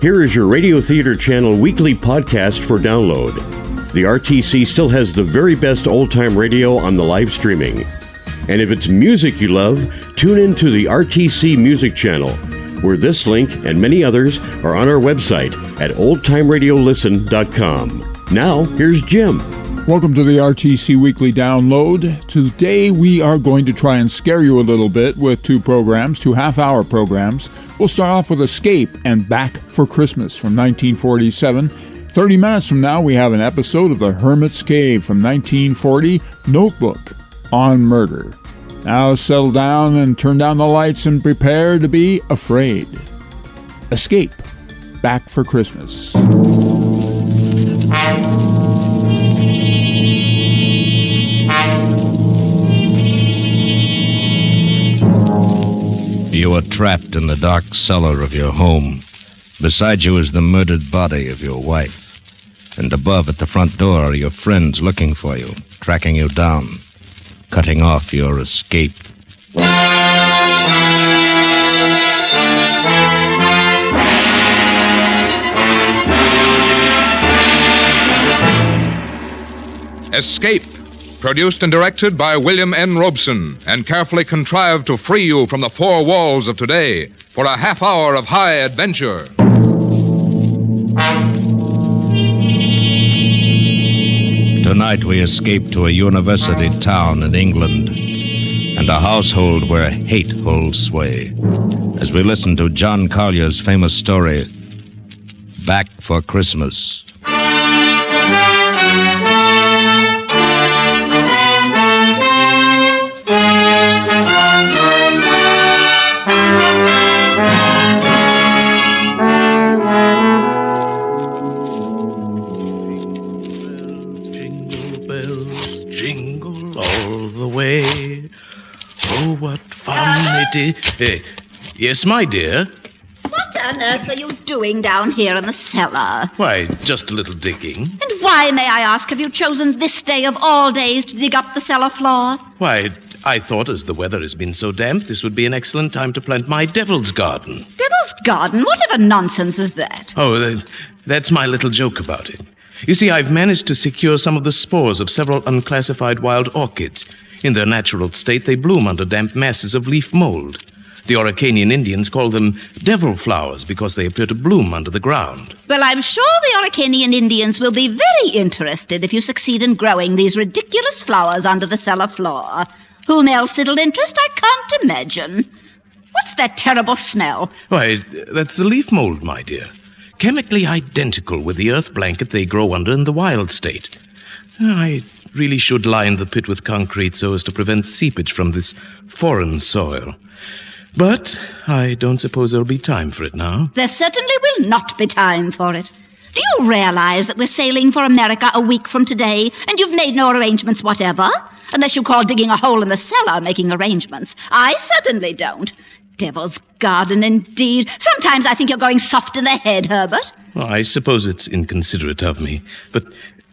Here is your Radio Theater Channel weekly podcast for download. The RTC still has the very best old-time radio on the live streaming. And if it's music you love, tune in to the RTC Music Channel, where this link and many others are on our website at oldtimeradiolisten.com. Now, here's Jim. Welcome to the RTC Weekly Download. Today we are going to try and scare you a little bit with two half-hour programs. We'll start off with Escape and Back for Christmas from 1947. 30 minutes from now we have an episode of The Hermit's Cave from 1940, Notebook on Murder. Now settle down and turn down the lights and prepare to be afraid. Escape, Back for Christmas. You are trapped in the dark cellar of your home. Beside you is the murdered body of your wife. And above at the front door are your friends looking for you, tracking you down, cutting off your escape. Escape, produced and directed by William N. Robeson, and carefully contrived to free you from the four walls of today for a half hour of high adventure. Tonight we escape to a university town in England and a household where hate holds sway as we listen to John Collier's famous story, Back for Christmas. Yes, my dear? What on earth are you doing down here in the cellar? Why, just a little digging. And why, may I ask, have you chosen this day of all days to dig up the cellar floor? Why, I thought as the weather has been so damp, this would be an excellent time to plant my devil's garden. Devil's garden? Whatever nonsense is that? Oh, that's my little joke about it. You see, I've managed to secure some of the spores of several unclassified wild orchids. In their natural state, they bloom under damp masses of leaf mold. The Araucanian Indians call them devil flowers because they appear to bloom under the ground. Well, I'm sure the Araucanian Indians will be very interested if you succeed in growing these ridiculous flowers under the cellar floor. Whom else it'll interest, I can't imagine. What's that terrible smell? Why, that's the leaf mold, my dear. Chemically identical with the earth blanket they grow under in the wild state. I really should line the pit with concrete so as to prevent seepage from this foreign soil. But I don't suppose there'll be time for it now. There certainly will not be time for it. Do you realize that we're sailing for America a week from today, and you've made no arrangements whatever? Unless you call digging a hole in the cellar making arrangements. I certainly don't. Devil's garden, indeed. Sometimes I think you're going soft in the head, Herbert. Well, I suppose it's inconsiderate of me, but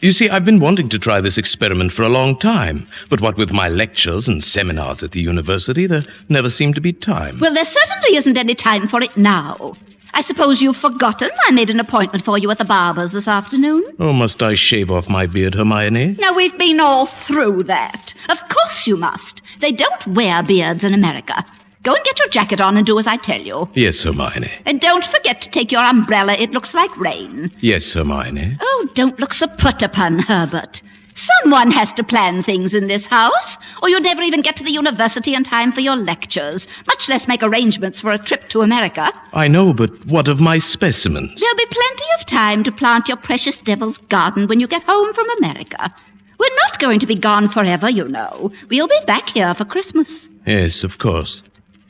you see, I've been wanting to try this experiment for a long time, but what with my lectures and seminars at the university, there never seemed to be time. Well, there certainly isn't any time for it now. I suppose you've forgotten I made an appointment for you at the barber's this afternoon? Oh, must I shave off my beard, Hermione? Now, we've been all through that. Of course you must. They don't wear beards in America. Go and get your jacket on and do as I tell you. Yes, Hermione. And don't forget to take your umbrella. It looks like rain. Yes, Hermione. Oh, don't look so put upon, Herbert. Someone has to plan things in this house, or you'd never even get to the university in time for your lectures, much less make arrangements for a trip to America. I know, but what of my specimens? There'll be plenty of time to plant your precious devil's garden when you get home from America. We're not going to be gone forever, you know. We'll be back here for Christmas. Yes, of course.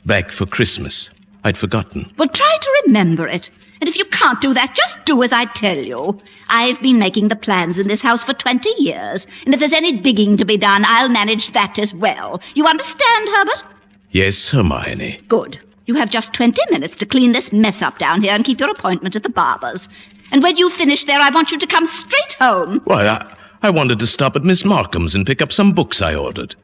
Back for Christmas. I'd forgotten. Well, try to remember it. And if you can't do that, just do as I tell you. I've been making the plans in this house for 20 years, and if there's any digging to be done, I'll manage that as well. You understand, Herbert? Yes, Hermione. Good. You have just 20 minutes to clean this mess up down here and keep your appointment at the barber's. And when you finish there, I want you to come straight home. Why, I wanted to stop at Miss Markham's and pick up some books I ordered.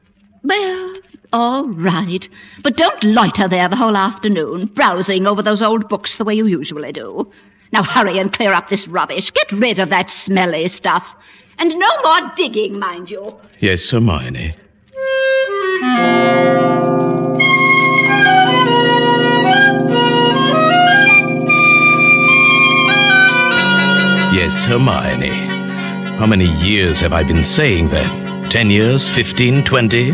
Well, all right. But don't loiter there the whole afternoon, browsing over those old books the way you usually do. Now hurry and clear up this rubbish. Get rid of that smelly stuff. And no more digging, mind you. Yes, Hermione. Yes, Hermione. How many years have I been saying that? 10 years? 15? 20?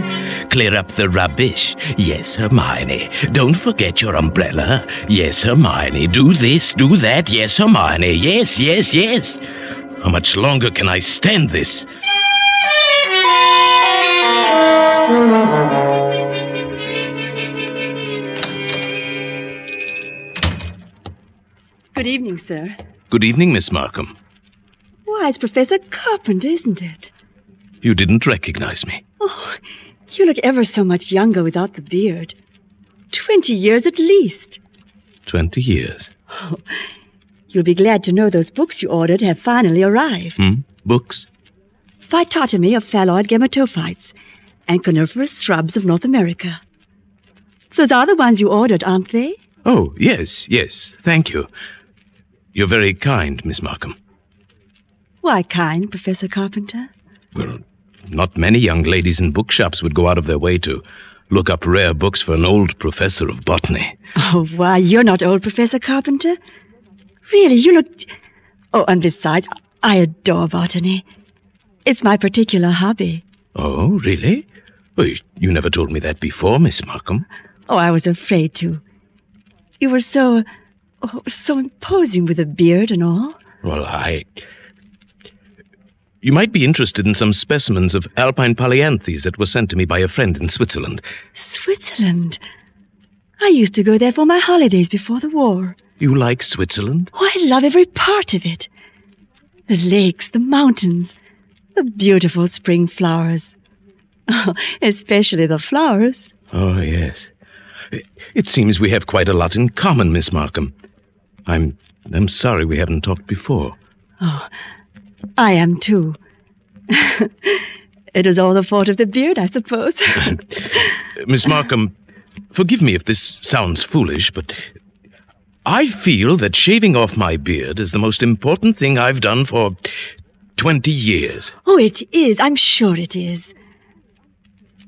Clear up the rubbish. Yes, Hermione. Don't forget your umbrella. Yes, Hermione. Do this, do that. Yes, Hermione. Yes, yes, yes. How much longer can I stand this? Good evening, sir. Good evening, Miss Markham. Why, it's Professor Carpenter, isn't it? You didn't recognize me. Oh, you look ever so much younger without the beard. 20 years at least. 20 years. Oh, you'll be glad to know those books you ordered have finally arrived. Books? Phytotomy of phalloid gametophytes and coniferous shrubs of North America. Those are the ones you ordered, aren't they? Oh, yes, yes. Thank you. You're very kind, Miss Markham. Why kind, Professor Carpenter? Well, not many young ladies in bookshops would go out of their way to look up rare books for an old professor of botany. Oh, why, you're not old, Professor Carpenter. Really, you look... Oh, and besides, I adore botany. It's my particular hobby. Oh, really? Well, you never told me that before, Miss Markham. Oh, I was afraid to. You were so imposing with a beard and all. Well, You might be interested in some specimens of alpine polyanthes that were sent to me by a friend in Switzerland. Switzerland? I used to go there for my holidays before the war. You like Switzerland? Oh, I love every part of it. The lakes, the mountains, the beautiful spring flowers. Oh, especially the flowers. Oh, yes. It seems we have quite a lot in common, Miss Markham. I'm sorry we haven't talked before. Oh, I am too. It is all the fault of the beard, I suppose. Miss Markham, forgive me if this sounds foolish, but I feel that shaving off my beard is the most important thing I've done for 20 years. Oh, it is. I'm sure it is.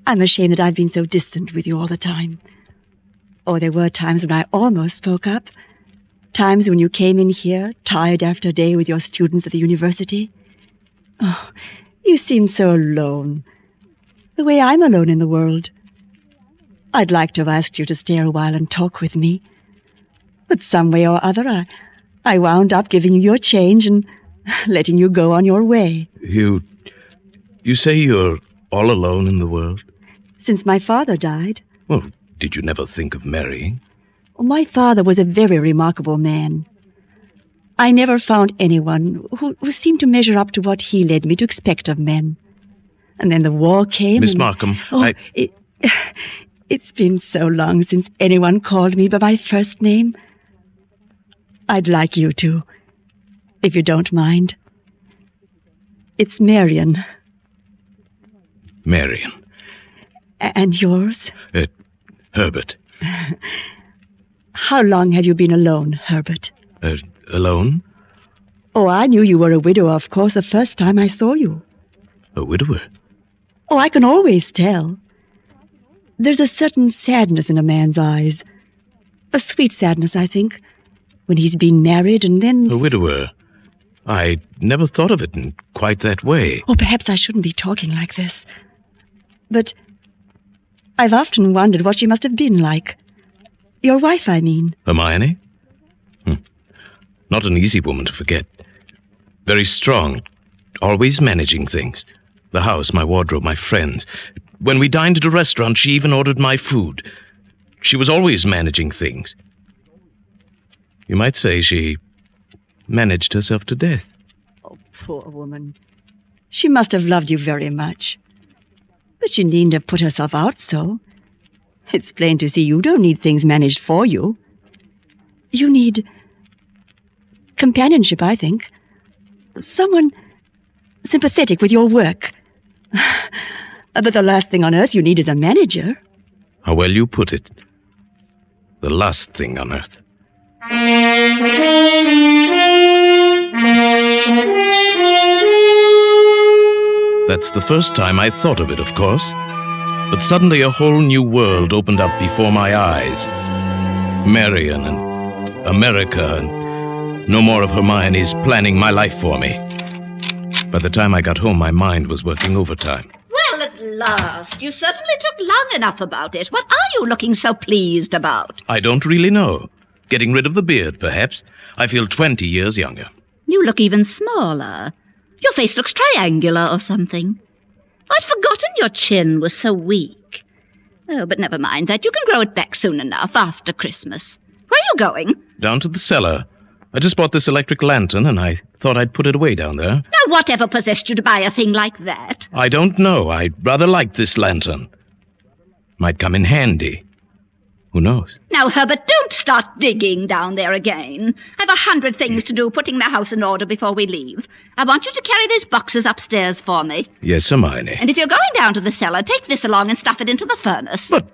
I'm ashamed that I've been so distant with you all the time. Oh, there were times when I almost spoke up. Times when you came in here, tired after a day with your students at the university. Oh, you seemed so alone. The way I'm alone in the world. I'd like to have asked you to stay a while and talk with me. But some way or other, I wound up giving you your change and letting you go on your way. You say you're all alone in the world? Since my father died. Well, did you never think of marrying? Oh, my father was a very remarkable man. I never found anyone who seemed to measure up to what he led me to expect of men. And then the war came. Miss Markham, It's been so long since anyone called me by my first name. I'd like you to, if you don't mind. It's Marion. Marion. And yours? Herbert. How long have you been alone, Herbert? Alone? Oh, I knew you were a widower, of course, the first time I saw you. A widower? Oh, I can always tell. There's a certain sadness in a man's eyes. A sweet sadness, I think, when he's been married and then... A widower? I never thought of it in quite that way. Oh, perhaps I shouldn't be talking like this. But I've often wondered what she must have been like. Your wife, I mean. Hermione? Not an easy woman to forget. Very strong, always managing things. The house, my wardrobe, my friends. When we dined at a restaurant, she even ordered my food. She was always managing things. You might say she managed herself to death. Oh, poor woman. She must have loved you very much. But she needn't have put herself out so. It's plain to see you don't need things managed for you. You need companionship, I think. Someone sympathetic with your work. But the last thing on earth you need is a manager. How well you put it. The last thing on earth. That's the first time I thought of it, of course. But suddenly a whole new world opened up before my eyes. Marion and America, and no more of Hermione's planning my life for me. By the time I got home, my mind was working overtime. Well, at last. You certainly took long enough about it. What are you looking so pleased about? I don't really know. Getting rid of the beard, perhaps. I feel 20 years younger. You look even smaller. Your face looks triangular or something. I'd forgotten your chin was so weak. Oh, but never mind that. You can grow it back soon enough after Christmas. Where are you going? Down to the cellar. I just bought this electric lantern, and I thought I'd put it away down there. Now, whatever possessed you to buy a thing like that? I don't know. I'd rather like this lantern. Might come in handy. Who knows? Now, Herbert, don't start digging down there again. I've 100 things to do putting the house in order before we leave. I want you to carry these boxes upstairs for me. Yes, Hermione. And if you're going down to the cellar, take this along and stuff it into the furnace. But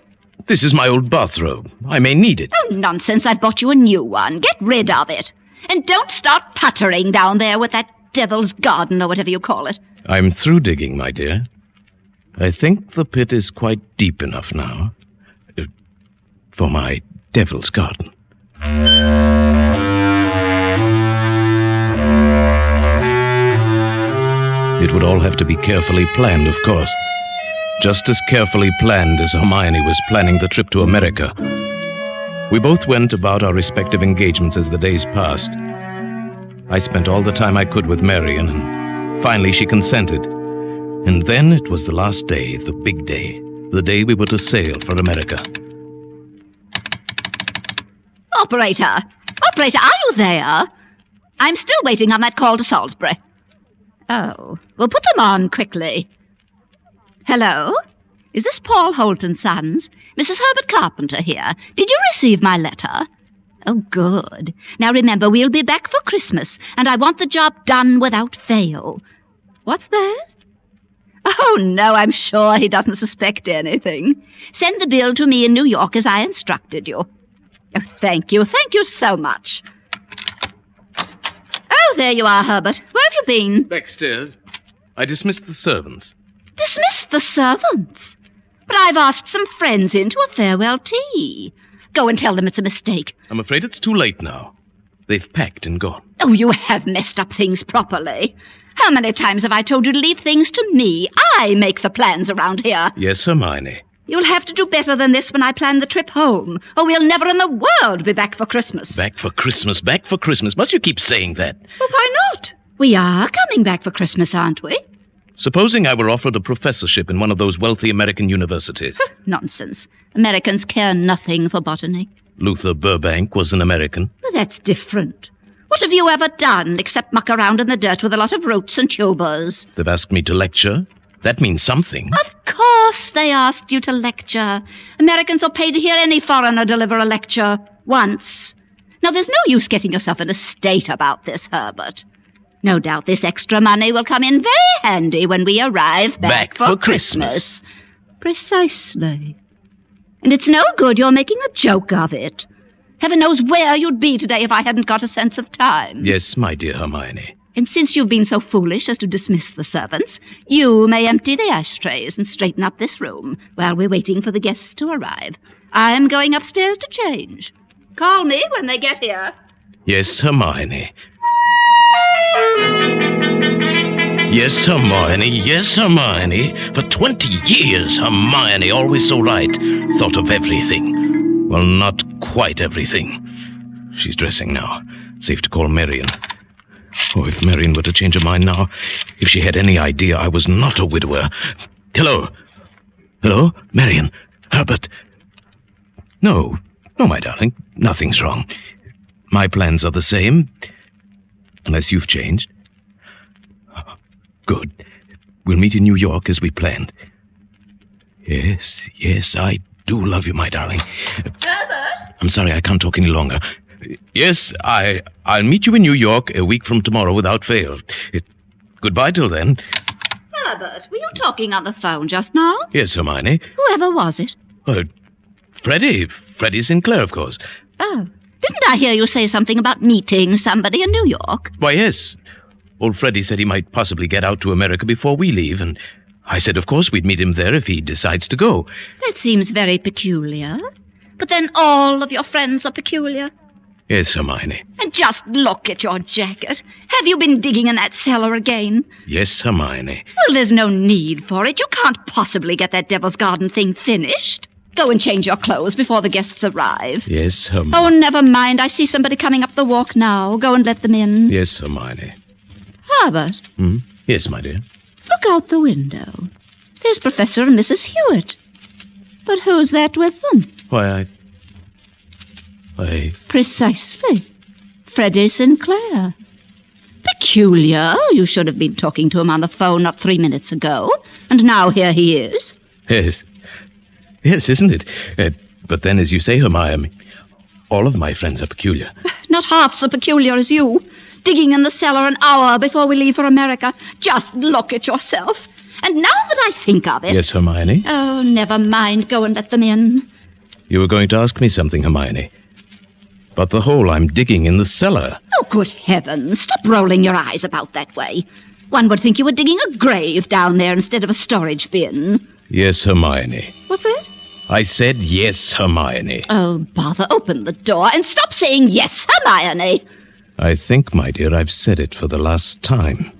this is my old bathrobe. I may need it. Oh, nonsense. I bought you a new one. Get rid of it. And don't start puttering down there with that devil's garden or whatever you call it. I'm through digging, my dear. I think the pit is quite deep enough now. For my devil's garden. It would all have to be carefully planned, of course. Just as carefully planned as Hermione was planning the trip to America. We both went about our respective engagements as the days passed. I spent all the time I could with Marion, and finally she consented. And then it was the last day, the big day, the day we were to sail for America. Operator, are you there? I'm still waiting on that call to Salisbury. Oh, well, put them on quickly. Hello? Is this Paul Holt & Sons? Mrs. Herbert Carpenter here. Did you receive my letter? Oh, good. Now remember, we'll be back for Christmas, and I want the job done without fail. What's that? Oh, no, I'm sure he doesn't suspect anything. Send the bill to me in New York as I instructed you. Oh, thank you so much. Oh, there you are, Herbert. Where have you been? Backstairs. I dismissed the servants. Dismissed the servants? But I've asked some friends in to a farewell tea. Go and tell them it's a mistake. I'm afraid it's too late now. They've packed and gone. Oh, you have messed up things properly. How many times have I told you to leave things to me? I make the plans around here. Yes, Hermione. You'll have to do better than this when I plan the trip home, or we'll never in the world be back for Christmas. Back for Christmas, back for Christmas. Must you keep saying that? Well, why not? We are coming back for Christmas, aren't we? Supposing I were offered a professorship in one of those wealthy American universities. Nonsense. Americans care nothing for botany. Luther Burbank was an American. Well, that's different. What have you ever done except muck around in the dirt with a lot of roots and tubers? They've asked me to lecture. That means something. Of course they asked you to lecture. Americans are paid to hear any foreigner deliver a lecture once. Now, there's no use getting yourself in a state about this, Herbert. No doubt this extra money will come in very handy when we arrive back for Christmas. Precisely. And it's no good you're making a joke of it. Heaven knows where you'd be today if I hadn't got a sense of time. Yes, my dear Hermione. And since you've been so foolish as to dismiss the servants, you may empty the ashtrays and straighten up this room while we're waiting for the guests to arrive. I'm going upstairs to change. Call me when they get here. Yes, Hermione. Yes, Hermione. Yes, Hermione. For 20 years, Hermione, always so right, thought of everything. Well, not quite everything. She's dressing now. Safe to call Marion. Oh, if Marion were to change her mind now, if she had any idea I was not a widower. Hello? Hello? Marion? Herbert? No, my darling. Nothing's wrong. My plans are the same, unless you've changed. Good. We'll meet in New York as we planned. Yes, I do love you, my darling. Herbert? I'm sorry, I can't talk any longer. Yes, I'll meet you in New York a week from tomorrow without fail. Goodbye till then. Herbert, were you talking on the phone just now? Yes, Hermione. Whoever was it? Freddie Sinclair, of course. Oh, Didn't I hear you say something about meeting somebody in New York? Why, yes. Old Freddie said he might possibly get out to America before we leave, and I said of course we'd meet him there if he decides to go. That seems very peculiar. But then all of your friends are peculiar. Yes, Hermione. And just look at your jacket. Have you been digging in that cellar again? Yes, Hermione. Well, there's no need for it. You can't possibly get that Devil's Garden thing finished. Go and change your clothes before the guests arrive. Yes, Hermione. Oh, never mind. I see somebody coming up the walk now. Go and let them in. Yes, Hermione. Herbert, Yes, my dear. look out the window. There's Professor and Mrs. Hewitt. But who's that with them? Why, Precisely. Freddie Sinclair. Peculiar. You should have been talking to him on the phone not 3 minutes ago. And now here he is. Yes. Yes, isn't it? But then, as you say, Hermione, all of my friends are peculiar. Not half so peculiar as you. Digging in the cellar an hour before we leave for America. Just look at yourself. And now that I think of it... Yes, Hermione? Oh, never mind. Go and let them in. You were going to ask me something, Hermione. About the hole I'm digging in the cellar. Oh, good heavens. Stop rolling your eyes about that way. One would think you were digging a grave down there instead of a storage bin. Yes, Hermione. What's that? I said yes, Hermione. Oh, bother. Open the door and stop saying yes, Hermione. I think, my dear, I've said it for the last time.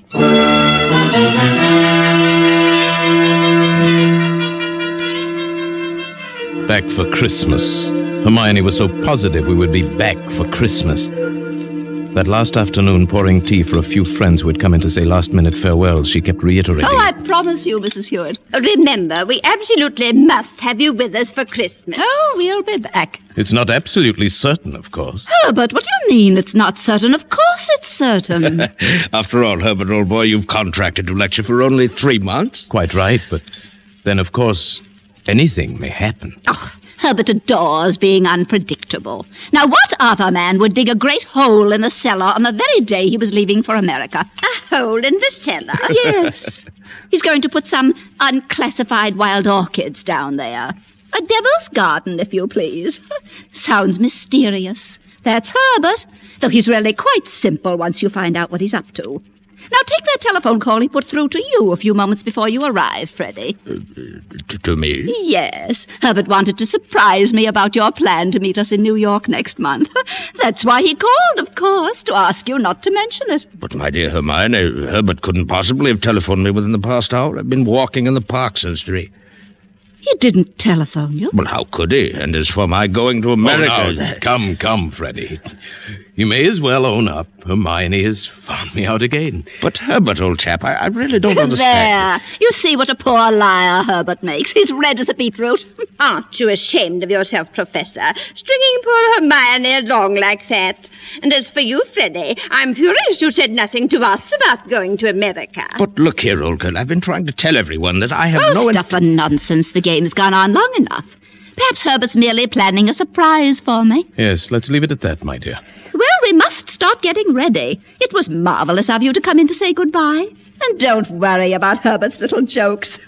Back for Christmas. Hermione was so positive we would be back for Christmas. That last afternoon, pouring tea for a few friends who had come in to say last-minute farewells, she kept reiterating. Oh, I promise you, Mrs. Hewitt. Remember, we absolutely must have you with us for Christmas. Oh, we'll be back. It's not absolutely certain, of course. Herbert, what do you mean it's not certain? Of course it's certain. After all, Herbert, old boy, you've contracted to lecture for only 3 months. Quite right, but then, of course, anything may happen. Oh, Herbert adores being unpredictable. Now, what other man would dig a great hole in the cellar on the very day he was leaving for America? A hole in the cellar? Yes. He's going to put some unclassified wild orchids down there. A devil's garden, if you please. Sounds mysterious. That's Herbert, though he's really quite simple once you find out what he's up to. Now, take that telephone call he put through to you a few moments before you arrived, Freddie. To me? Yes. Herbert wanted to surprise me about your plan to meet us in New York next month. That's why he called, of course, to ask you not to mention it. But, my dear Hermione, Herbert couldn't possibly have telephoned me within the past hour. I've been walking in the park since 3. He didn't telephone you? Well, how could he? And as for my going to America... Oh, now, come, Freddie. You may as well own up. Hermione has found me out again. But, Herbert, old chap, I really don't understand. There. You see what a poor liar Herbert makes. He's red as a beetroot. Aren't you ashamed of yourself, Professor, stringing poor Hermione along like that? And as for you, Freddie, I'm furious you said nothing to us about going to America. But look here, old girl, I've been trying to tell everyone that I have Oh, no... stuff and nonsense. The game's gone on long enough. Perhaps Herbert's merely planning a surprise for me. Yes, let's leave it at that, my dear. Well, we must start getting ready. It was marvelous of you to come in to say goodbye. And don't worry about Herbert's little jokes.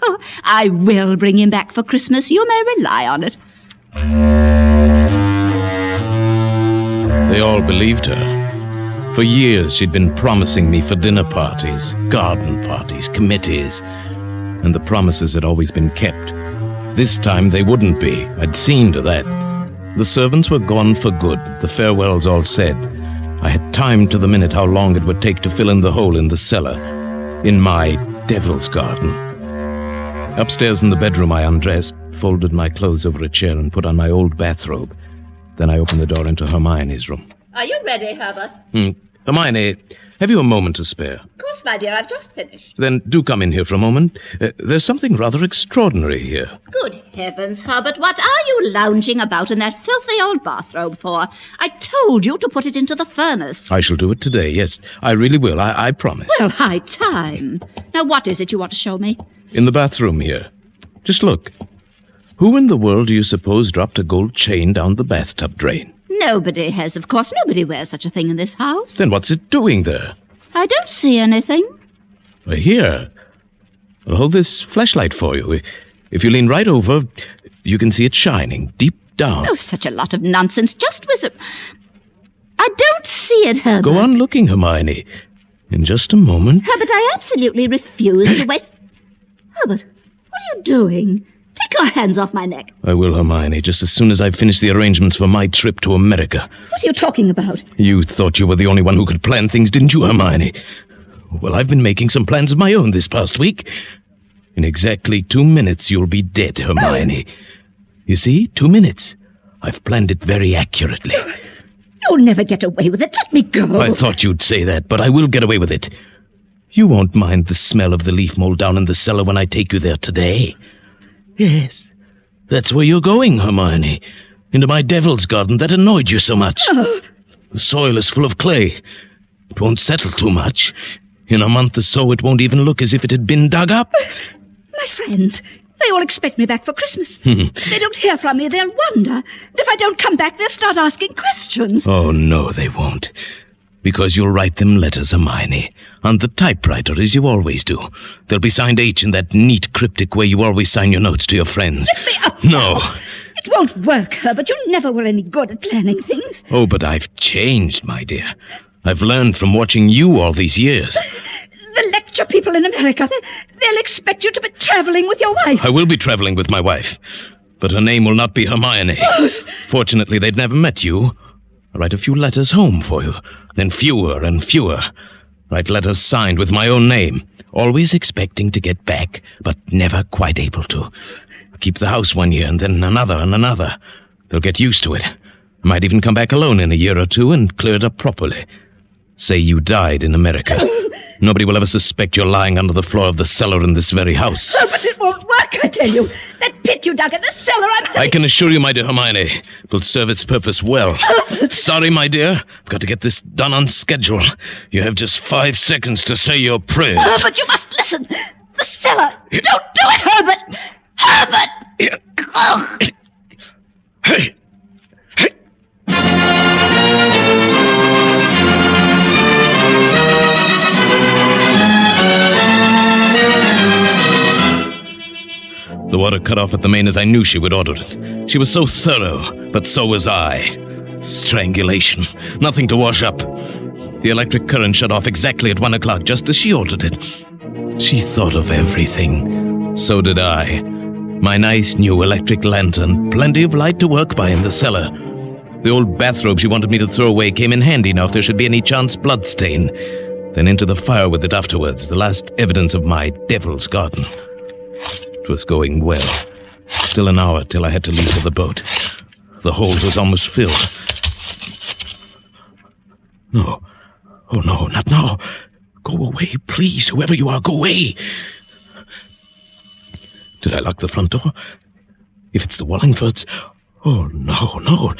I will bring him back for Christmas. You may rely on it. They all believed her. For years, she'd been promising me for dinner parties, garden parties, committees. And the promises had always been kept. This time they wouldn't be. I'd seen to that. The servants were gone for good, the farewells all said. I had timed to the minute how long it would take to fill in the hole in the cellar, in my devil's garden. Upstairs in the bedroom, I undressed, folded my clothes over a chair, and put on my old bathrobe. Then I opened the door into Hermione's room. Are you ready, Herbert? Hermione, have you a moment to spare? Of course, my dear, I've just finished. Then do come in here for a moment. There's something rather extraordinary here. Good heavens, Herbert, what are you lounging about in that filthy old bathrobe for? I told you to put it into the furnace. I shall do it today, yes. I really will, I promise. Well, high time. Now, what is it you want to show me? In the bathroom here. Just look. Who in the world do you suppose dropped a gold chain down the bathtub drain? Nobody has, of course. Nobody wears such a thing in this house. Then what's it doing there? I don't see anything. Here. I'll hold this flashlight for you. If you lean right over, you can see it shining deep down. Oh, such a lot of nonsense. Just whisper. I don't see it, Herbert. Go on looking, Hermione. In just a moment. Herbert, I absolutely refuse to wait. Herbert, what are you doing? Take your hands off my neck. I will, Hermione, just as soon as I've finished the arrangements for my trip to America. What are you talking about? You thought you were the only one who could plan things, didn't you, Hermione? Well, I've been making some plans of my own this past week. In exactly 2 minutes, you'll be dead, Hermione. You see, 2 minutes. I've planned it very accurately. You'll never get away with it. Let me go. I thought you'd say that, but I will get away with it. You won't mind the smell of the leaf mold down in the cellar when I take you there today. Yes, that's where you're going, Hermione. Into my devil's garden that annoyed you so much. Oh. The soil is full of clay. It won't settle too much. In a month or so, it won't even look as if it had been dug up. My friends, they all expect me back for Christmas. They don't hear from me, they'll wonder. And if I don't come back, they'll start asking questions. Oh, no, they won't. Because you'll write them letters, Hermione. On the typewriter, as you always do. They'll be signed H in that neat, cryptic way you always sign your notes to your friends. Let me up. No. It won't work, Herbert. You never were any good at planning things. Oh, but I've changed, my dear. I've learned from watching you all these years. The lecture people in America, they'll expect you to be traveling with your wife. I will be traveling with my wife. But her name will not be Hermione. Fortunately, they'd never met you. I'll write a few letters home for you. Then fewer and fewer. Write letters signed with my own name. Always expecting to get back, but never quite able to. I'll keep the house 1 year, and then another and another. They'll get used to it. I might even come back alone in a year or two and clear it up properly. Say you died in America. Nobody will ever suspect you're lying under the floor of the cellar in this very house. Oh, but it won't work, I tell you. That pit you dug in the cellar, I can assure you, my dear Hermione, it will serve its purpose well. Sorry, my dear. I've got to get this done on schedule. You have just 5 seconds to say your prayers. Herbert, you must listen. The cellar. Don't do it, Herbert. Herbert! Oh. Hey! The water cut off at the main as I knew she would order it. She was so thorough, but so was I. Strangulation. Nothing to wash up. The electric current shut off exactly at 1 o'clock, just as she ordered it. She thought of everything. So did I. My nice new electric lantern, plenty of light to work by in the cellar. The old bathrobe she wanted me to throw away came in handy now if there should be any chance bloodstain. Then into the fire with it afterwards, the last evidence of my devil's garden. It was going well. Still an hour till I had to leave for the boat. The hold was almost filled. No. Oh, no, not now. Go away, please. Whoever you are, go away. Did I lock the front door? If it's the Wallingfords... Oh, no, no.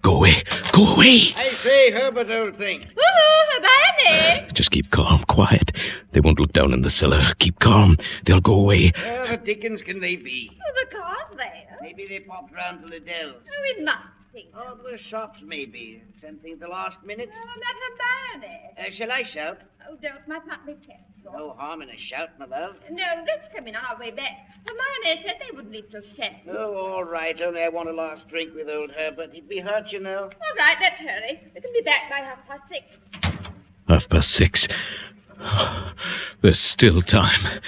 Go away. Go away. I say, Herbert, old thing. Woohoo, Hermione! Just keep calm, quiet. They won't look down in the cellar. Keep calm. They'll go away. Where the dickens can they be? Oh, the car's there. Maybe they popped round to Liddell's. Oh, we must see. Oh, the shops, maybe. Something at the last minute. Oh, not Hermione. Shall I shout? Oh, don't. Might not be tested. No harm in a shout, my love. No, let's come in our way back. Hermione said they wouldn't leave till 7. Oh, all right. Only I want a last drink with old Herbert. He'd be hurt, you know. All right, let's hurry. We can be back by 6:30. 6:30. There's still time.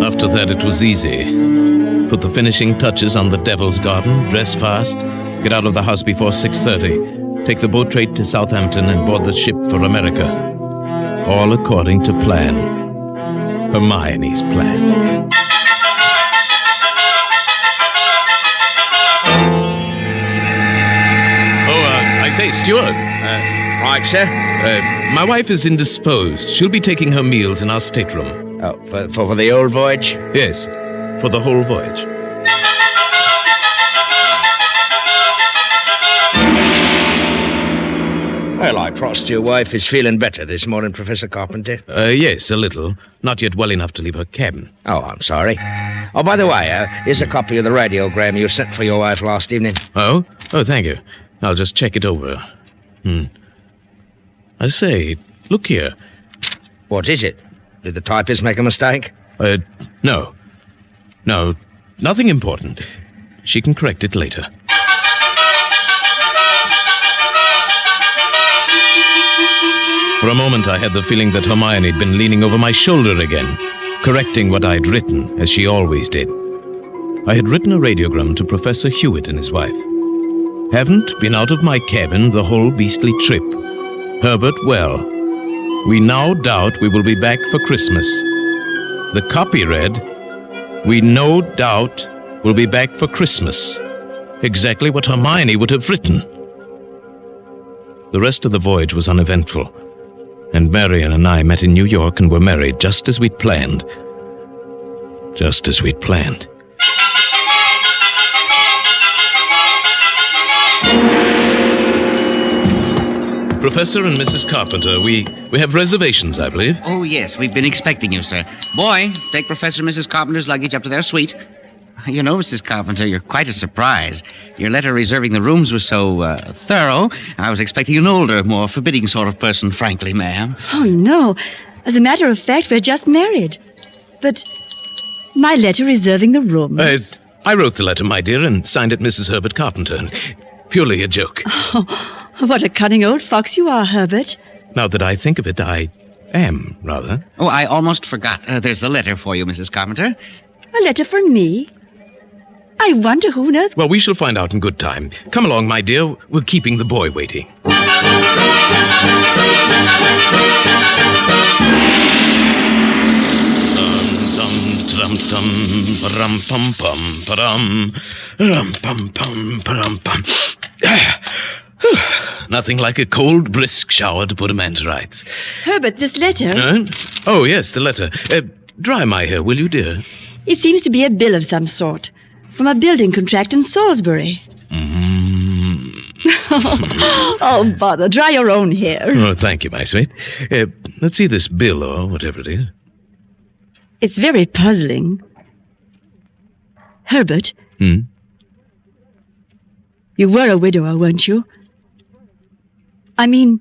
After that, it was easy. Put the finishing touches on the Devil's Garden, dress fast, get out of the house before 6:30, take the boat trade to Southampton and board the ship for America. All according to plan. Hermione's plan. I say, Stuart. Right, sir? My wife is indisposed. She'll be taking her meals in our stateroom. Oh, for the old voyage? Yes, for the whole voyage. Well, I trust your wife is feeling better this morning, Professor Carpenter. Yes, a little. Not yet well enough to leave her cabin. Oh, I'm sorry. Oh, by the way, here's a copy of the radiogram you sent for your wife last evening. Oh? Oh, thank you. I'll just check it over. I say, look here. What is it? Did the typist make a mistake? No. No, Nothing important. She can correct it later. For a moment, I had the feeling that Hermione had been leaning over my shoulder again, correcting what I'd written, as she always did. I had written a radiogram to Professor Hewitt and his wife. Haven't been out of my cabin the whole beastly trip. Herbert well. We now doubt we will be back for Christmas. The copy read, we no doubt will be back for Christmas. Exactly what Hermione would have written. The rest of the voyage was uneventful, and Marion and I met in New York and were married just as we'd planned. Just as we'd planned. Professor and Mrs. Carpenter, we have reservations, I believe. Oh, yes, we've been expecting you, sir. Boy, take Professor and Mrs. Carpenter's luggage up to their suite. You know, Mrs. Carpenter, you're quite a surprise. Your letter reserving the rooms was so thorough. I was expecting an older, more forbidding sort of person, frankly, ma'am. Oh, no. As a matter of fact, we're just married. But my letter reserving the rooms... I wrote the letter, my dear, and signed it Mrs. Herbert Carpenter. Purely a joke. Oh, what a cunning old fox you are, Herbert. Now that I think of it, I am, rather. Oh, I almost forgot. There's a letter for you, Mrs. Carpenter. A letter for me? I wonder who on earth... Well, we shall find out in good time. Come along, my dear. We're keeping the boy waiting. Nothing like a cold, brisk shower to put a man to rights. Herbert, this letter... Oh, yes, the letter. Dry my hair, will you, dear? It seems to be a bill of some sort. From a building contract in Salisbury. Oh, bother. Dry your own hair. Oh, thank you, my sweet. Let's see this bill or whatever it is. It's very puzzling. Herbert? You were a widower, weren't you? I mean,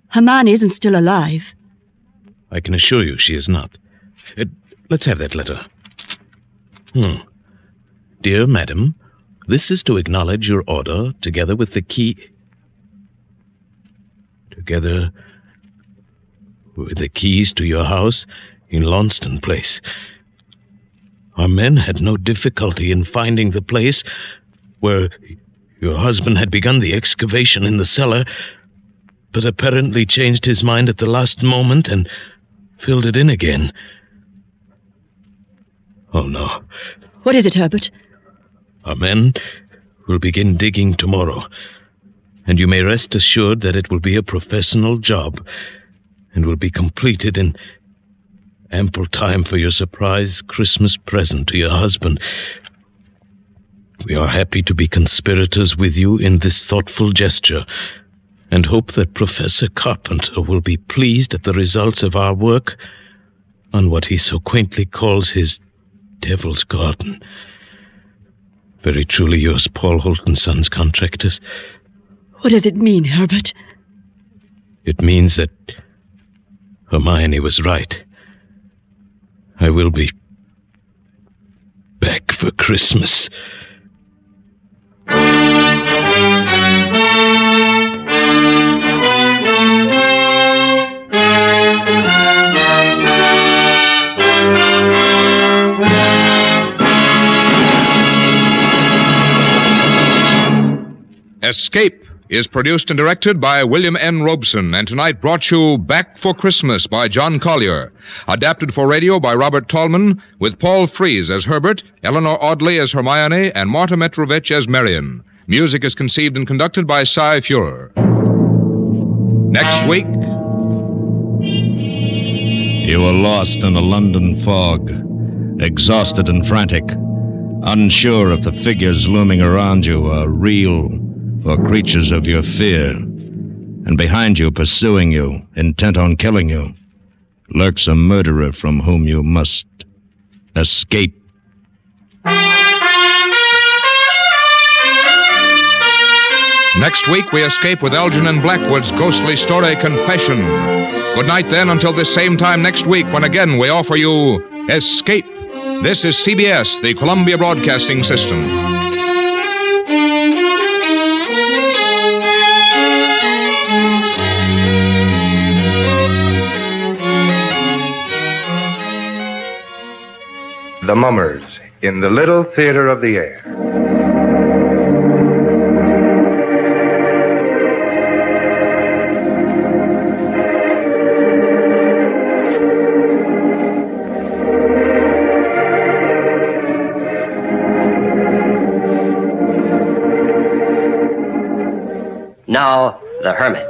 Hermione isn't still alive. I can assure you she is not. Let's have that letter. Dear Madam, this is to acknowledge your order, together with the key... Together with the keys to your house in Launceston Place. Our men had no difficulty in finding the place where your husband had begun the excavation in the cellar, but apparently changed his mind at the last moment and filled it in again. Oh, no. What is it, Herbert? Our men will begin digging tomorrow, and you may rest assured that it will be a professional job and will be completed in ample time for your surprise Christmas present to your husband. We are happy to be conspirators with you in this thoughtful gesture, and hope that Professor Carpenter will be pleased at the results of our work on what he so quaintly calls his Devil's Garden. Very truly yours, Paul Holt & Sons Contractors. What does it mean, Herbert? It means that Hermione was right. I will be back for Christmas. Escape is produced and directed by William N. Robeson, and tonight brought you Back for Christmas by John Collier. Adapted for radio by Robert Tallman, with Paul Frees as Herbert, Eleanor Audley as Hermione, and Marta Metrovich as Marion. Music is conceived and conducted by Cy Fuhrer. Next week... You were lost in a London fog, exhausted and frantic, unsure if the figures looming around you are real or creatures of your fear, and behind you, pursuing you, intent on killing you, lurks a murderer from whom you must escape. Next week, we escape with Algernon Blackwood's ghostly story, Confession. Good night, then, until this same time next week, when again we offer you Escape. This is CBS, the Columbia Broadcasting System. The Mummers in the Little Theater of the Air. Now, the Hermit.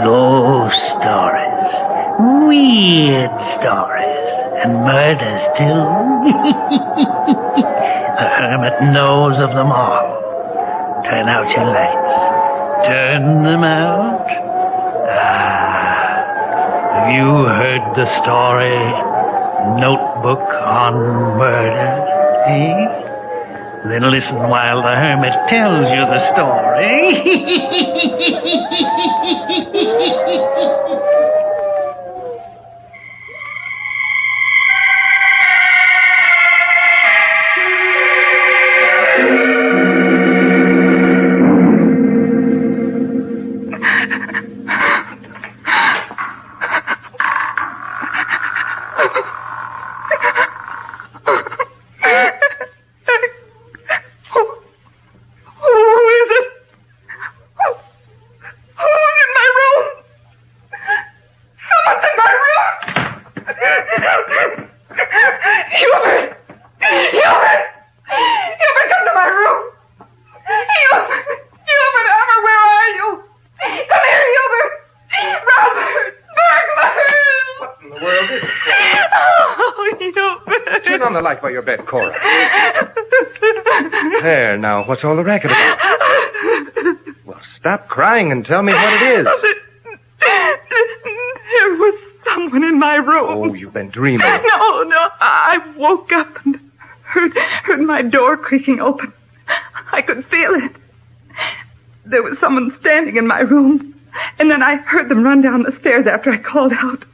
Ghost stories, weird stories, and murders, too. The Hermit knows of them all. Turn out your lights. Turn them out. Have you heard the story, Notebook on Murder? Eh? Then listen while the Hermit tells you the story. By your bed, Cora. There, now, what's all the racket about? Well, stop crying and tell me what it is. There was someone in my room. Oh, you've been dreaming. No, I woke up and heard my door creaking open. I could feel it. There was someone standing in my room, and then I heard them run down the stairs after I called out.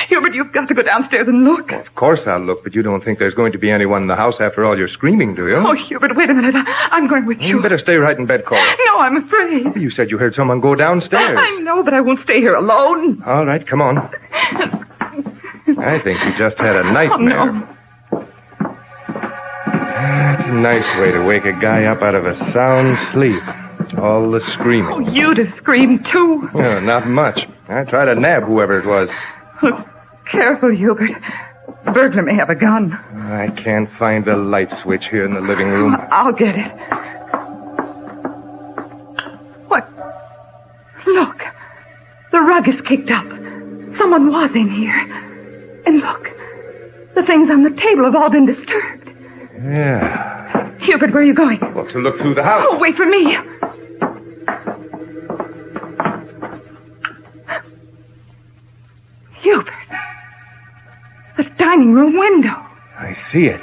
Hubert, you've got to go downstairs and look. Well, of course I'll look, but you don't think there's going to be anyone in the house after all your screaming, do you? Oh, Hubert, wait a minute. I'm going with you. You better stay right in bed, Cora. No, I'm afraid. You said you heard someone go downstairs. I know, but I won't stay here alone. All right, come on. I think you just had a nightmare. Oh, no. That's a nice way to wake a guy up out of a sound sleep. All the screaming. Oh, you'd have screamed, too. No, not much. I tried to nab whoever it was. Careful, Hubert. The burglar may have a gun. I can't find the light switch here in the living room. I'll get it. What? Look. The rug is kicked up. Someone was in here. And look. The things on the table have all been disturbed. Yeah. Hubert, where are you going? Well, to look through the house. Oh, wait for me. Hubert. The dining room window. I see it.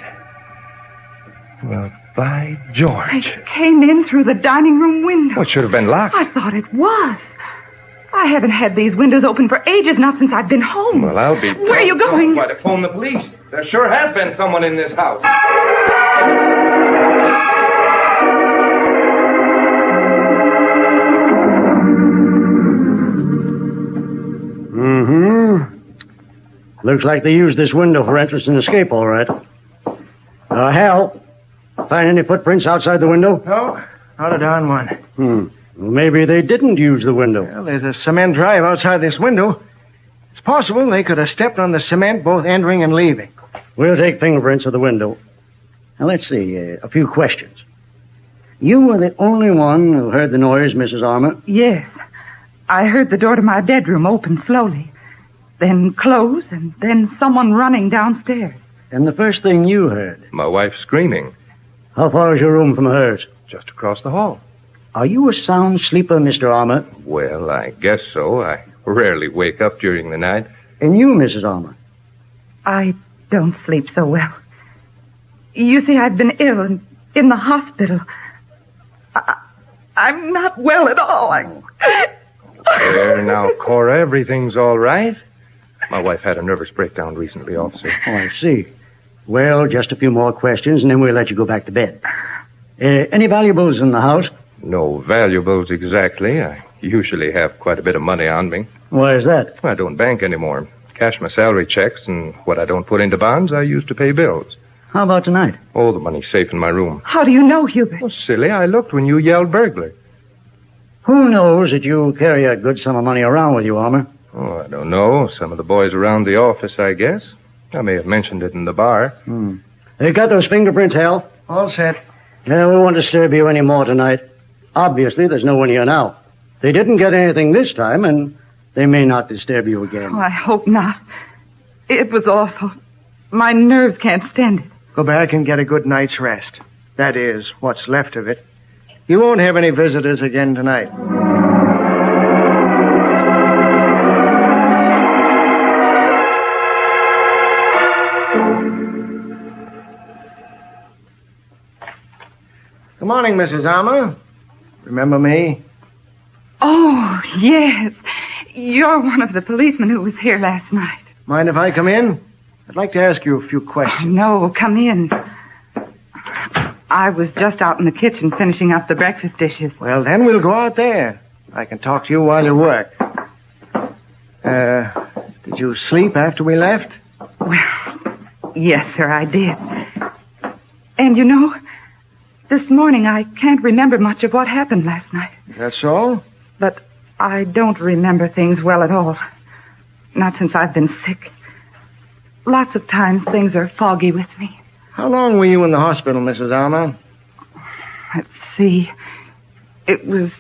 Well, by George. It came in through the dining room window. Well, it should have been locked. I thought it was. I haven't had these windows open for ages, not since I've been home. Well, I'll be... Where are you going? Why, to phone the police. There sure has been someone in this house. Looks like they used this window for entrance and escape, all right. Hal, find any footprints outside the window? No, not a darn one. Well, maybe they didn't use the window. Well, there's a cement drive outside this window. It's possible they could have stepped on the cement both entering and leaving. We'll take fingerprints of the window. Now, let's see, a few questions. You were the only one who heard the noise, Mrs. Armour? Yes. I heard the door to my bedroom open slowly, then close, and then someone running downstairs. And the first thing you heard? My wife screaming. How far is your room from hers? Just across the hall. Are you a sound sleeper, Mr. Armour? Well, I guess so. I rarely wake up during the night. And you, Mrs. Armour? I don't sleep so well. You see, I've been ill and in the hospital. I'm not well at all. There now, Cora, everything's all right. My wife had a nervous breakdown recently, officer. Oh, I see. Well, just a few more questions, and then we'll let you go back to bed. Any valuables in the house? No valuables exactly. I usually have quite a bit of money on me. Why is that? I don't bank anymore. Cash my salary checks, and what I don't put into bonds, I use to pay bills. How about tonight? Oh, the money's safe in my room. How do you know, Hubert? Oh, silly, I looked when you yelled burglar. Who knows that you carry a good sum of money around with you, Armour? Oh, I don't know. Some of the boys around the office, I guess. I may have mentioned it in the bar. They got those fingerprints, Hal? All set. Yeah, we won't disturb you any more tonight. Obviously, there's no one here now. They didn't get anything this time, and they may not disturb you again. Oh, I hope not. It was awful. My nerves can't stand it. Go back and get a good night's rest. That is, what's left of it. You won't have any visitors again tonight. Good morning, Mrs. Armour. Remember me? Oh, yes. You're one of the policemen who was here last night. Mind if I come in? I'd like to ask you a few questions. No, come in. I was just out in the kitchen finishing up the breakfast dishes. Well, then we'll go out there. I can talk to you while you work. Did you sleep after we left? Well, yes, sir, I did. And you know, this morning I can't remember much of what happened last night. Is that so? But I don't remember things well at all. Not since I've been sick. Lots of times things are foggy with me. How long were you in the hospital, Mrs. Armour? Let's see. It was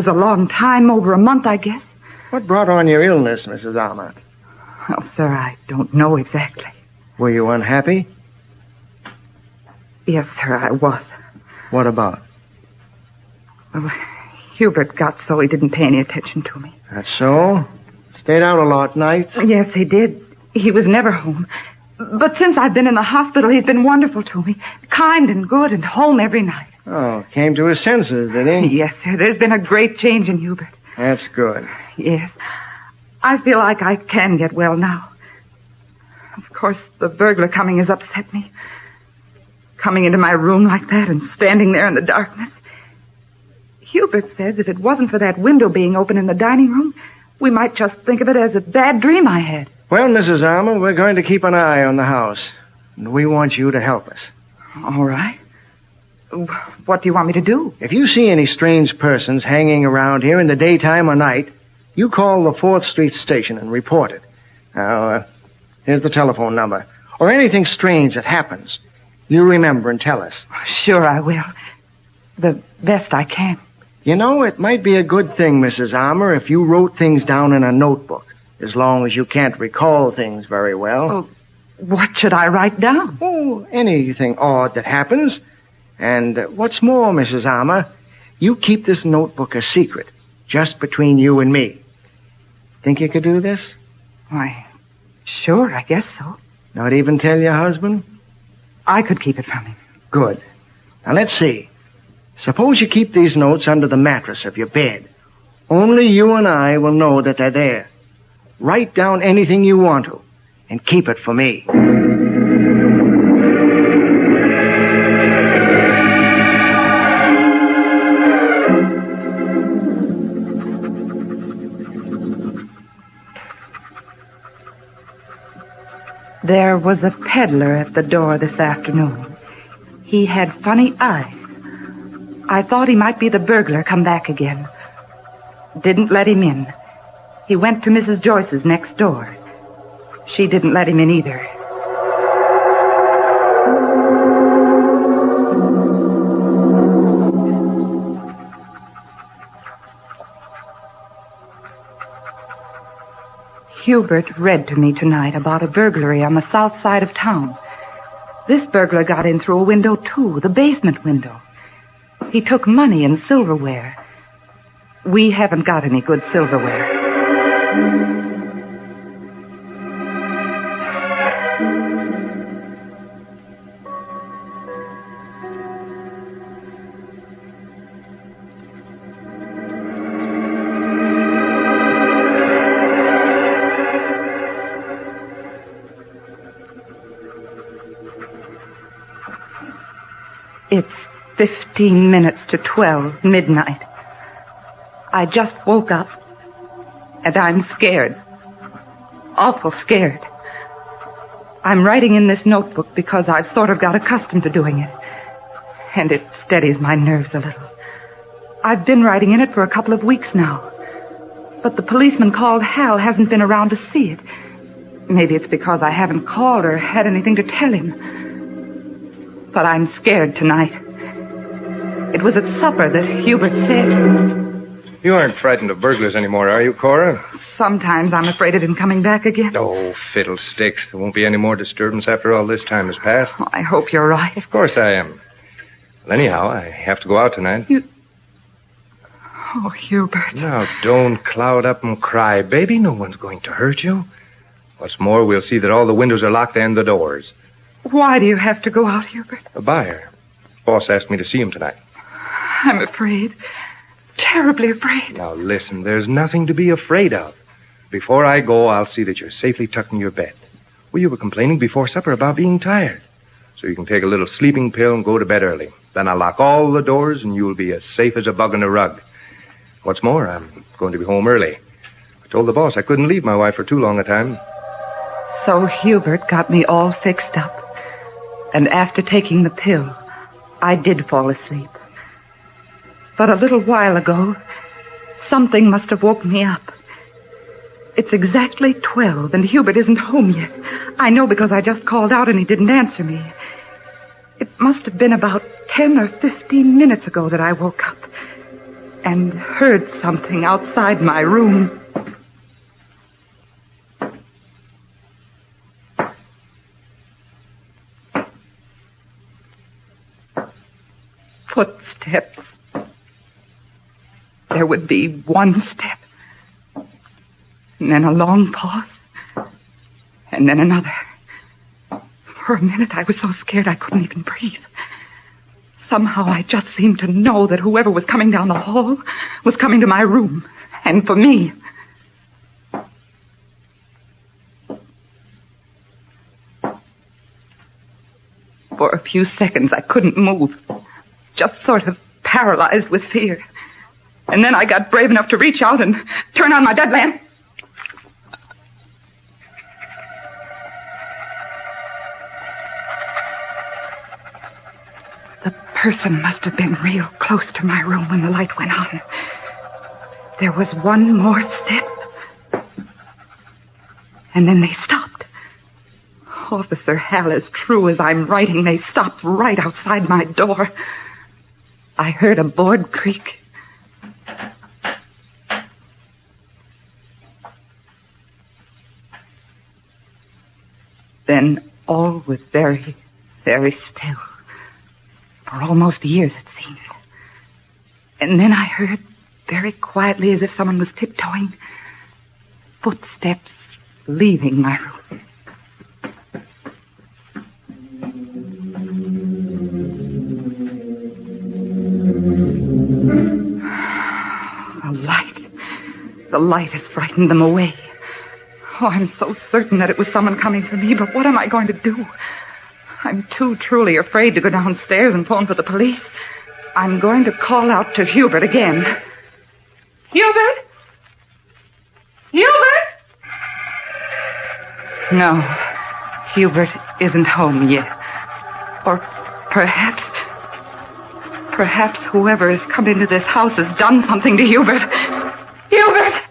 a long time, over a month, I guess. What brought on your illness, Mrs. Armour? Well, sir, I don't know exactly. Were you unhappy? Yes, sir, I was. What about? Well, Hubert got so he didn't pay any attention to me. That's so? Stayed out a lot nights? Yes, he did. He was never home. But since I've been in the hospital, he's been wonderful to me. Kind and good and home every night. Oh, came to his senses, did he? Yes, sir. There's been a great change in Hubert. That's good. Yes. I feel like I can get well now. Of course, the burglar coming has upset me. Coming into my room like that and standing there in the darkness. Hubert says if it wasn't for that window being open in the dining room, we might just think of it as a bad dream I had. Well, Mrs. Armour, we're going to keep an eye on the house. And we want you to help us. All right. What do you want me to do? If you see any strange persons hanging around here in the daytime or night, you call the 4th Street station and report it. Now, here's the telephone number. Or anything strange that happens. You remember and tell us. Sure I will. The best I can. You know, it might be a good thing, Mrs. Armour, if you wrote things down in a notebook. As long as you can't recall things very well. Oh, what should I write down? Oh, anything odd that happens. And what's more, Mrs. Armour, you keep this notebook a secret, just between you and me. Think you could do this? Why, sure, I guess so. Not even tell your husband? I could keep it from him. Good. Now, let's see. Suppose you keep these notes under the mattress of your bed. Only you and I will know that they're there. Write down anything you want to, and keep it for me. There was a peddler at the door this afternoon. He had funny eyes. I thought he might be the burglar come back again. Didn't let him in. He went to Mrs. Joyce's next door. She didn't let him in either. Hubert read to me tonight about a burglary on the south side of town. This burglar got in through a window, too, the basement window. He took money and silverware. We haven't got any good silverware. 15 minutes to 12, midnight. I just woke up, and I'm scared. Awful scared. I'm writing in this notebook because I've sort of got accustomed to doing it. And it steadies my nerves a little. I've been writing in it for a couple of weeks now. But the policeman called Hal hasn't been around to see it. Maybe it's because I haven't called or had anything to tell him. But I'm scared tonight. It was at supper that Hubert said... You aren't frightened of burglars anymore, are you, Cora? Sometimes I'm afraid of him coming back again. Oh, fiddlesticks. There won't be any more disturbance after all this time has passed. Oh, I hope you're right. Of course I am. Well, anyhow, I have to go out tonight. Oh, Hubert. Now, don't cloud up and cry, baby. No one's going to hurt you. What's more, we'll see that all the windows are locked and the doors. Why do you have to go out, Hubert? A buyer. Boss asked me to see him tonight. I'm afraid. Terribly afraid. Now, listen, there's nothing to be afraid of. Before I go, I'll see that you're safely tucked in your bed. Well, you were complaining before supper about being tired. So you can take a little sleeping pill and go to bed early. Then I'll lock all the doors and you'll be as safe as a bug in a rug. What's more, I'm going to be home early. I told the boss I couldn't leave my wife for too long a time. So Hubert got me all fixed up. And after taking the pill, I did fall asleep. But a little while ago, something must have woke me up. It's exactly 12, and Hubert isn't home yet. I know because I just called out and he didn't answer me. It must have been about 10 or 15 minutes ago that I woke up and heard something outside my room. Footsteps. There would be one step, and then a long pause, and then another. For a minute, I was so scared I couldn't even breathe. Somehow I just seemed to know that whoever was coming down the hall was coming to my room, and for me. For a few seconds, I couldn't move, just sort of paralyzed with fear. And then I got brave enough to reach out and turn on my bed lamp. The person must have been real close to my room when the light went on. There was one more step. And then they stopped. Officer Hal, as true as I'm writing, they stopped right outside my door. I heard a board creak. Then all was very, very still. For almost years, it seemed. And then I heard, very quietly, as if someone was tiptoeing, footsteps leaving my room. The light has frightened them away. Oh, I'm so certain that it was someone coming for me, but what am I going to do? I'm too truly afraid to go downstairs and phone for the police. I'm going to call out to Hubert again. Hubert? Hubert? No, Hubert isn't home yet. Or perhaps whoever has come into this house has done something to Hubert. Hubert!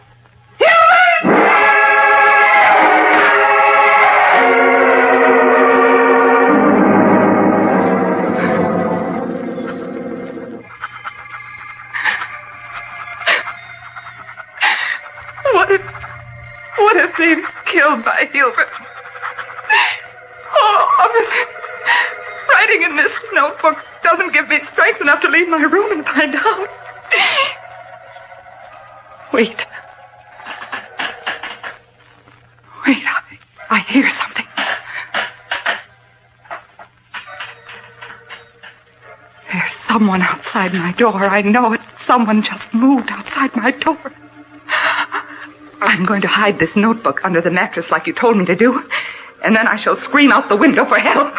What if they've killed my Hubert? Oh, officer, writing in this notebook doesn't give me strength enough to leave my room and find out. Wait, I hear something. There's someone outside my door. I know it. Someone just moved outside my door. I'm going to hide this notebook under the mattress like you told me to do, and then I shall scream out the window for help.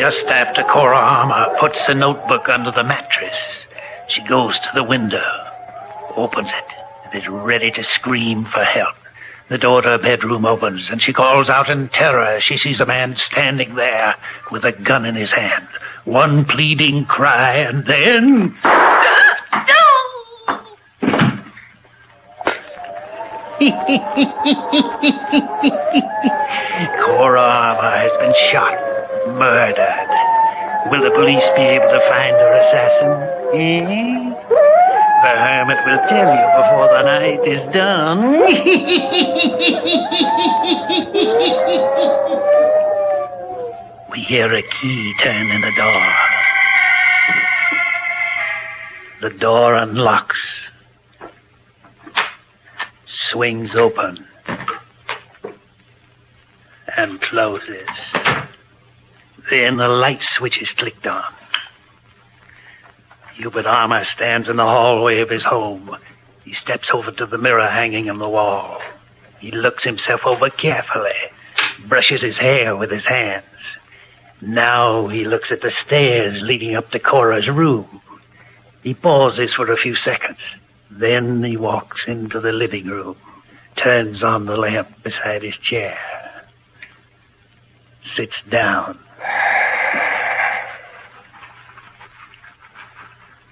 Just after Cora Armour puts the notebook under the mattress, she goes to the window, opens it, and is ready to scream for help. The door to her bedroom opens, and she calls out in terror as she sees a man standing there with a gun in his hand. One pleading cry, and then... Cora Armour has been shot, murdered. Will the police be able to find her assassin? The Hermit will tell you before the night is done. We hear a key turn in the door. The door unlocks, swings open, and closes. Then the light switch is clicked on. Hubert Armour stands in the hallway of his home. He steps over to the mirror hanging on the wall. He looks himself over carefully, brushes his hair with his hands. Now he looks at the stairs leading up to Cora's room. He pauses for a few seconds. Then he walks into the living room, turns on the lamp beside his chair, sits down.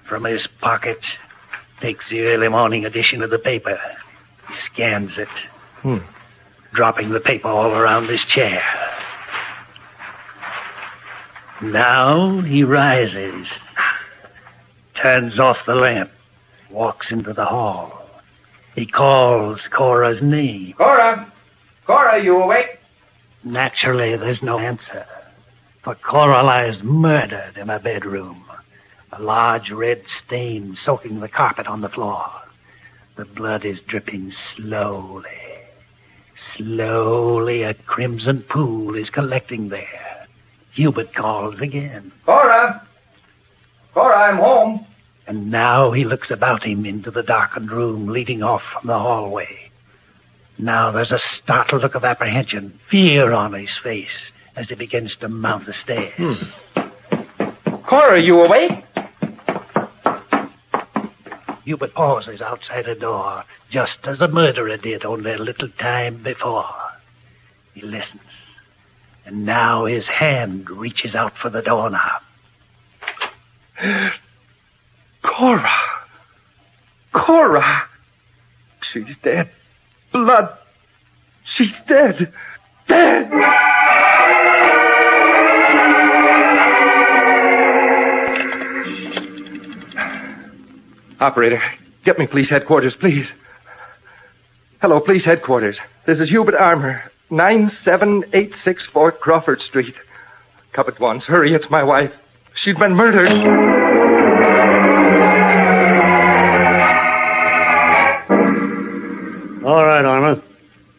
From his pocket, takes the early morning edition of the paper. He scans it, dropping the paper all around his chair. Now he rises, turns off the lamp, walks into the hall. He calls Cora's name. Cora! Cora, you awake? Naturally, there's no answer, for Cora lies murdered in her bedroom. A large red stain soaking the carpet on the floor. The blood is dripping slowly. Slowly, a crimson pool is collecting there. Hubert calls again. Cora! Cora, I'm home. And now he looks about him into the darkened room leading off from the hallway. Now there's a startled look of apprehension, fear on his face as he begins to mount the stairs. Cora, you awake? Hubert pauses outside a door, just as the murderer did only a little time before. He listens, and now his hand reaches out for the doorknob. Cora! Cora! She's dead. Blood. She's dead. Dead! Operator, get me police headquarters, please. Hello, police headquarters. This is Hubert Armour, 97864 Crawford Street. Come at once. Hurry, it's my wife. She's been murdered. All right, Armour.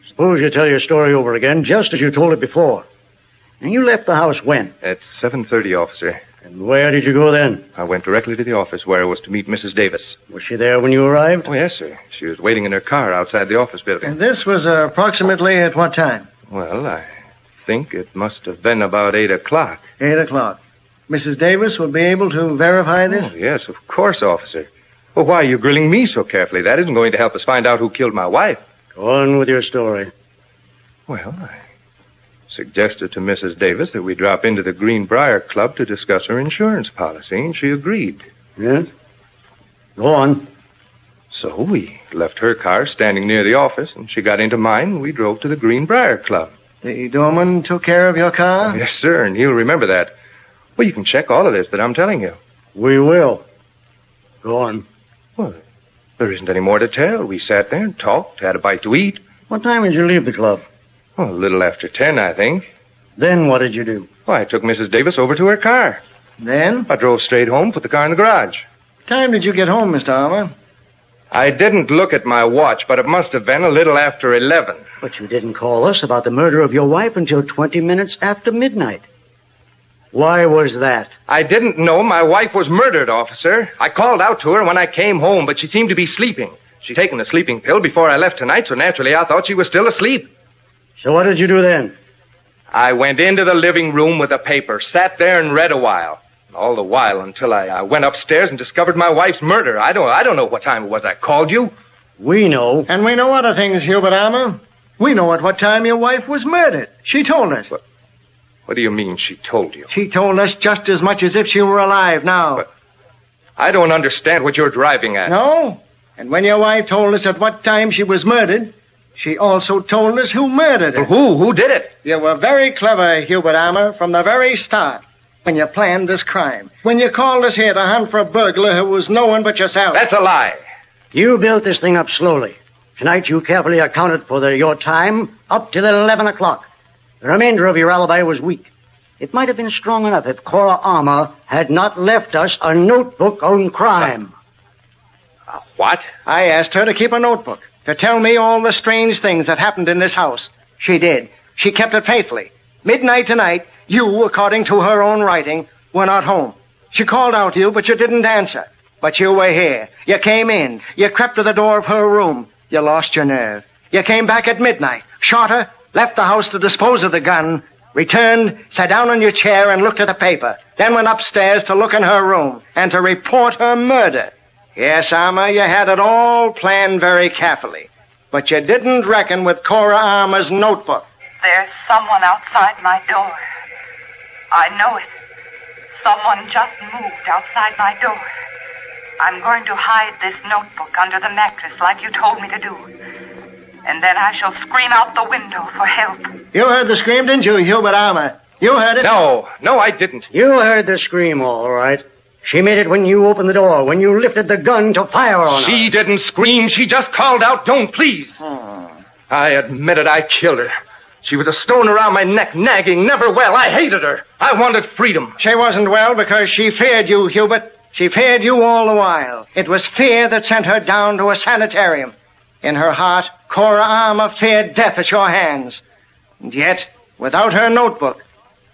Suppose you tell your story over again, just as you told it before. And you left the house when? At 7:30, officer. And where did you go then? I went directly to the office where I was to meet Mrs. Davis. Was she there when you arrived? Oh, yes, sir. She was waiting in her car outside the office building. And this was approximately at what time? Well, I think it must have been about 8 o'clock. 8 o'clock. Mrs. Davis will be able to verify this? Oh, yes, of course, officer. Well, why are you grilling me so carefully? That isn't going to help us find out who killed my wife. Go on with your story. Well, I suggested to Mrs. Davis that we drop into the Greenbrier Club to discuss her insurance policy, and she agreed. Yes? Go on. So we left her car standing near the office, and she got into mine, and we drove to the Greenbrier Club. The doorman took care of your car? Oh, yes, sir, and he'll remember that. Well, you can check all of this that I'm telling you. We will. Go on. Well, there isn't any more to tell. We sat there and talked, had a bite to eat. What time did you leave the club? Oh, a little after 10, I think. Then what did you do? Well, I took Mrs. Davis over to her car. Then? I drove straight home, put the car in the garage. What time did you get home, Mr. Armour? I didn't look at my watch, but it must have been a little after 11. But you didn't call us about the murder of your wife until 20 minutes after midnight. Why was that? I didn't know my wife was murdered, officer. I called out to her when I came home, but she seemed to be sleeping. She'd taken a sleeping pill before I left tonight, so naturally I thought she was still asleep. So what did you do then? I went into the living room with a paper, sat there and read a while. All the while until I went upstairs and discovered my wife's murder. I don't know what time it was I called you. We know. And we know other things, Hubert Armour. We know at what time your wife was murdered. She told us. What do you mean she told you? She told us just as much as if she were alive now. But I don't understand what you're driving at. No? And when your wife told us at what time she was murdered, she also told us who murdered her. Who? Who did it? You were very clever, Hubert Armour, from the very start. When you planned this crime. When you called us here to hunt for a burglar who was no one but yourself. That's a lie. You built this thing up slowly. Tonight you carefully accounted for your time up till 11 o'clock. The remainder of your alibi was weak. It might have been strong enough if Cora Armour had not left us a notebook on crime. What? I asked her to keep a notebook, to tell me all the strange things that happened in this house. She did. She kept it faithfully. Midnight tonight, you, according to her own writing, were not home. She called out to you, but you didn't answer. But you were here. You came in. You crept to the door of her room. You lost your nerve. You came back at midnight, shot her, left the house to dispose of the gun, returned, sat down on your chair and looked at the paper, then went upstairs to look in her room and to report her murder. Yes, Armour, you had it all planned very carefully. But you didn't reckon with Cora Armour's notebook. There's someone outside my door. I know it. Someone just moved outside my door. I'm going to hide this notebook under the mattress like you told me to do. And then I shall scream out the window for help. You heard the scream, didn't you, Hubert Armour? You heard it? No, I didn't. You heard the scream, all right. She made it when you opened the door, when you lifted the gun to fire on her. She didn't scream. She just called out, "Don't, please." I admit it, I killed her. She was a stone around my neck, nagging, never well. I hated her. I wanted freedom. She wasn't well because she feared you, Hubert. She feared you all the while. It was fear that sent her down to a sanitarium. In her heart, Cora Armour feared death at your hands. And yet, without her notebook,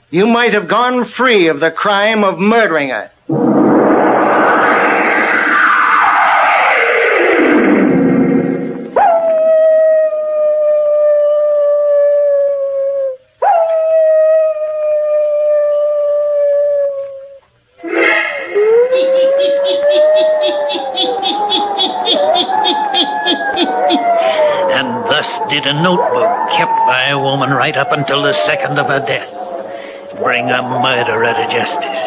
you might have gone free of the crime of murdering her. And thus did a notebook kept by a woman right up until the second of her death bring a murderer to justice.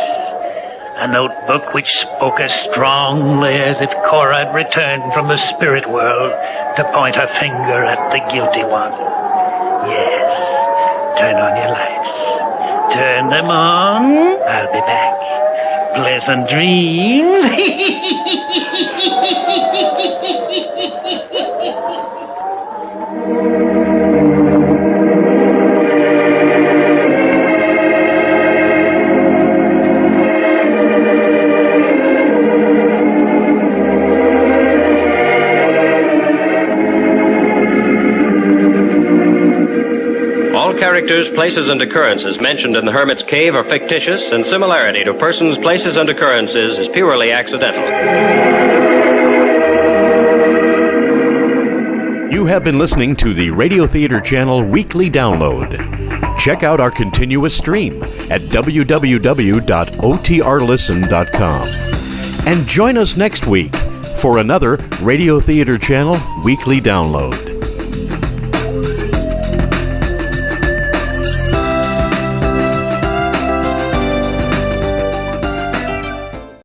A notebook which spoke as strongly as if Cora had returned from the spirit world to point her finger at the guilty one. Yes, turn on your lights. Turn them on. I'll be back. Pleasant dreams. Characters, places, and occurrences mentioned in the Hermit's Cave are fictitious, and similarity to persons, places, and occurrences is purely accidental. You have been listening to the Radio Theater Channel Weekly Download. Check out our continuous stream at www.otrlisten.com. And join us next week for another Radio Theater Channel Weekly Download.